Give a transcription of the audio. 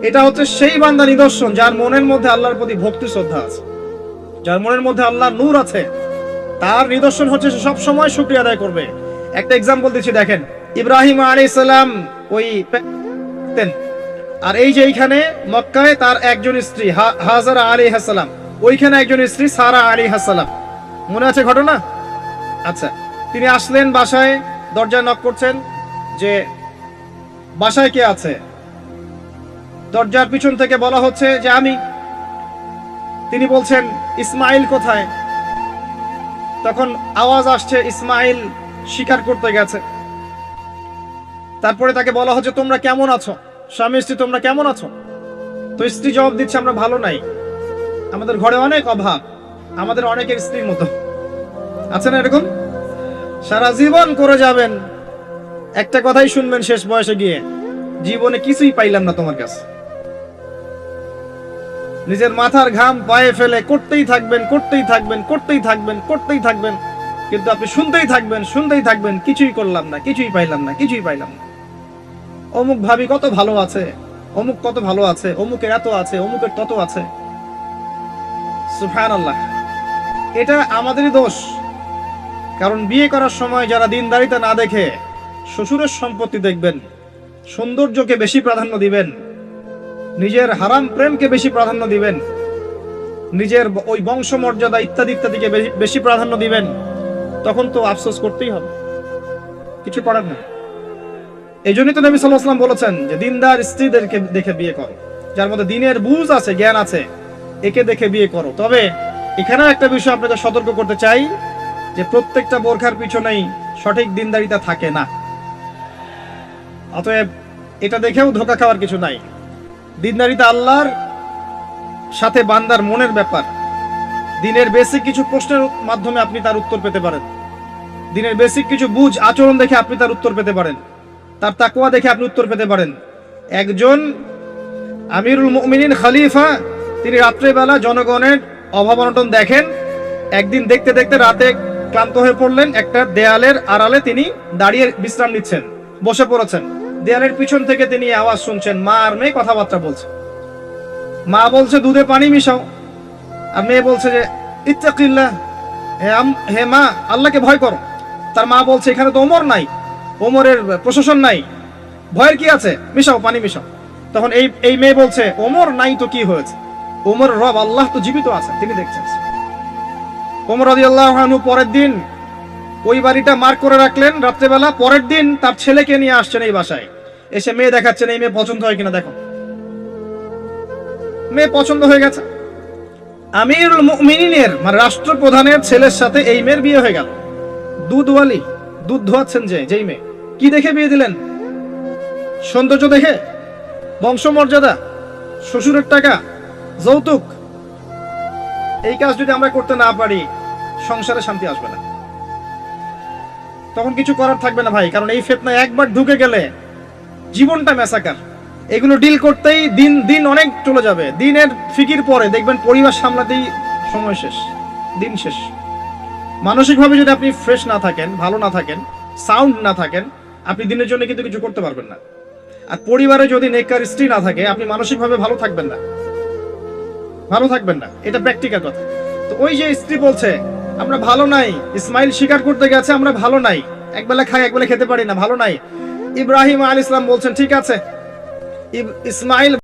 এটা হচ্ছে সেই বান্দা নিদর্শন যার মনের মধ্যে আল্লাহর প্রতি ভক্তি শ্রদ্ধা আছে, যার মনের মধ্যে আল্লাহর নূর আছে। তার নিদর্শন হচ্ছে সে সব সময় শুকরিয়া আদায় করবে। একটা এক্সাম্পল দিচ্ছি, দেখেন ইব্রাহিম আলাইহিস সালাম ওই আর এই যে এইখানে মক্কায় তার একজন স্ত্রী হাজারা আলাইহিস সালাম, ওইখানে একজন স্ত্রী সারা আলাইহিস সালাম, মনে আছে ঘটনা? আচ্ছা, তিনি আসলেন বাসায়, দরজায় নক করছেন যে বাসায় কে আছে? দরজার পিছন থেকে বলা হচ্ছে যে আমি। তিনি বলছেন ইসমাইল কোথায়? তখন আওয়াজ আসছে ইসমাইল শিকার করতে গেছে। তারপরে তাকে বলা হচ্ছে তোমরা কেমন আছো, স্বামী স্ত্রী তোমরা কেমন আছো? তো স্ত্রী জবাব দিচ্ছে আমরা ভালো নাই, আমাদের ঘরে অনেক অভাব, আমাদের অনেকের স্ত্রীর মতো। আছে না এরকম? সারা জীবন করে যাবেন, একটা কথাই শুনবেন শেষ বয়সে গিয়ে, জীবনে কিছুই পাইলাম না তোমার কাছে। নিজের মাথার ঘাম পায়ে ফেলে করতেই থাকবেন, করতেই থাকবেন, করতেই থাকবেন, করতেই থাকবেন, কিন্তু আপনি শুনতেই থাকবেন, শুনতেই থাকবেন, কিছুই করলাম না, কিছুই পাইলাম না, কিছুই পাইলাম না। অমুক ভাবি কত ভালো আছে, অমুক কত ভালো আছে, অমুকের এত আছে, অমুকের তত আছে। সুবহানাল্লাহ, এটা আমাদেরই দোষ। কারণ বিয়ে করার সময় যারা দিনদারিতা না দেখে শ্বশুরের সম্পত্তি দেখবেন, সৌন্দর্যকে বেশি প্রাধান্য দিবেন, নিজের হারাম প্রেমকে বেশি প্রাধান্য দিবেন, নিজের ওই বংশমর্যাদা ইত্যাদি ইত্যাদিকে বেশি প্রাধান্য দিবেন, তখন তো আফসোস করতেই হবে, কিছু করার নেই। এই জন্যই তো নবী সাল্লাল্লাহু আলাইহি ওয়াসাল্লাম বলেছেন যে দিনদার স্ত্রীদেরকে দেখে বিয়ে করো, যার মধ্যে দিনের বুঝ আছে, জ্ঞান আছে, একে দেখে বিয়ে করো। তবে এখানেও একটা বিষয় আপনাকে সতর্ক করতে চাই যে প্রত্যেকটা বোরখার পিছনেই সঠিক দিনদারিতা থাকে না। অতএব এটা দেখেও ধোঁকা খাওয়ার কিছু নাই। দিনদারিতা আল্লাহর সাথে বান্দার মনের ব্যাপার। দিনের বেসিক কিছু প্রশ্নের মাধ্যমে আপনি তার উত্তর পেতে পারেন, দিনের বেসিক কিছু বুঝ আচরণ দেখে আপনি তার উত্তর পেতে পারেন, তার তাকওয়া দেখে আপনি উত্তর পেতে পারেন। একজন আমিরুল মুমিনিন খলিফা, তিনি রাত্রেবেলা জনগণের অভাব অনটন দেখেন। একদিন দেখতে দেখতে রাতে ক্লান্ত হয়ে পড়লেন, একটা দেয়ালের আড়ালে তিনি দাঁড়িয়ে বিশ্রাম নিচ্ছেন, বসে পড়েছেন। দেয়ালের পিছন থেকে তিনি আওয়াজ শুনছেন, মা আর মেয়ে কথাবার্তা বলছে। মা বলছে দুধে পানি মিশাও, আর মেয়ে বলছে যে ইত্তাকিল্লাহ, হে মা আল্লাহকে ভয় করো। তার মা বলছে এখানে তো ওমর নাই, ওমরের প্রশাসন নাই, ভয়ের কি আছে, মিশাও, পানি মিশাও। তখন এই মেয়ে বলছে ওমর নাই তো কি হয়েছে, ওমর রব আল্লাহ তো জীবিত আছেন, তিনি দেখছেন। ওমর রাদিয়াল্লাহু আনহু পরের দিন ওই বাড়িটা মার্ক করে রাখলেন রাত্রেবেলা। পরের দিন তার ছেলেকে নিয়ে আসছেন এই বাসায়, এসে মেয়ে দেখাচ্ছেন, এই মেয়ে পছন্দ হয় কিনা দেখো। মেয়ে পছন্দ হয়ে গেছে। আমিরুল মুমিনিনের মানে রাষ্ট্রপ্রধানের ছেলের সাথে এই মেয়ের বিয়ে হয়ে গেল। দুধওয়ালি, দুধ ধোয়াচ্ছেন যেই মেয়ে, কি দেখে বিয়ে দিলেন? সৌন্দর্য দেখে? বংশমর্যাদা? শ্বশুরের টাকা? যৌতুক? এই কাজ যদি আমরা করতে না পারি, সংসারে শান্তি আসবে না, তখন কিছু করার থাকবে না ভাই। কারণ এই ফিতনায় একবার ঢুকে গেলে জীবনটা ম্যাসাকার। এগুলো ডিল করতেই দিন দিন অনেক চলে যাবে। দিনের ফিকির পরে দেখবেন পরিবার সামলাতেই সময় শেষ, দিন শেষ। মানসিকভাবে যদি আপনি ফ্রেশ না থাকেন, ভালো না থাকেন, সাউন্ড না থাকেন, আপনি দিনের জন্য কিন্তু কিছু করতে পারবেন না। আর পরিবারে যদি নেককার স্ত্রী না থাকে, আপনি মানসিকভাবে ভালো থাকবেন না, ভালো থাকবেন না, এটা প্র্যাকটিক্যাল কথা। তো ওই যে স্ত্রী বলছে আমরা ভালো নাই, ইসমাইল শিকার করতে গেছে, আমরা ভালো নাই, একবেলা খাই একবেলা খেতে পারি না, ভালো নাই। ইব্রাহিম আলাইহিস সালাম বলছেন ঠিক আছে, ইসমাইল